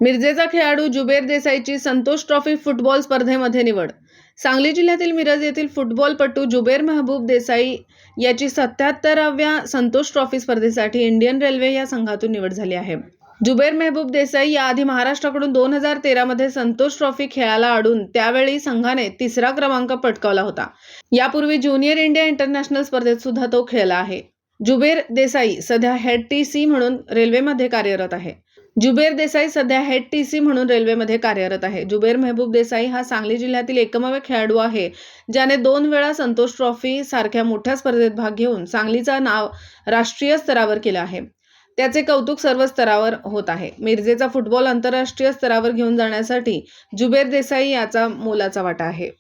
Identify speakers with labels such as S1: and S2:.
S1: मिरजेचा खेळाडू Zubair देसाईची Santosh trophy football स्पर्धेमध्ये निवड. सांगली जिल्ह्यातील मिरज येथील फुटबॉलपटू जुबेर महबूब देसाई याची 77व्या संतोष ट्रॉफी स्पर्धेसाठी इंडियन रेल्वे या संघातून निवड झाली आहे. जुबेर महबूब देसाई याआधी महाराष्ट्राकडून 2013 मध्ये संतोष ट्रॉफी खेळायला अडून त्यावेळी संघाने 3रा क्रमांक पटकावला होता. यापूर्वी ज्युनियर इंडिया इंटरनॅशनल स्पर्धेत सुद्धा तो खेळला आहे. जुबेर देसाई सध्या हेड टीसी म्हणून रेल्वेमध्ये कार्यरत आहे. जुबेर महबूब देसाई हा सांगली जिल्ह्यातील एकमेव खेळाडू आहे ज्याने 2 वेळा संतोष ट्रॉफी सारख्या मोठ्या स्पर्धेत भाग घेऊन सांगलीचा नाव राष्ट्रीय स्तरावर केलं आहे. त्याचे कौतुक सर्व स्तरावर होत आहे. मिरजेचा फुटबॉल आंतरराष्ट्रीय स्तरावर घेऊन जाण्यासाठी जुबेर देसाई याचा मोलाचा वाटा आहे.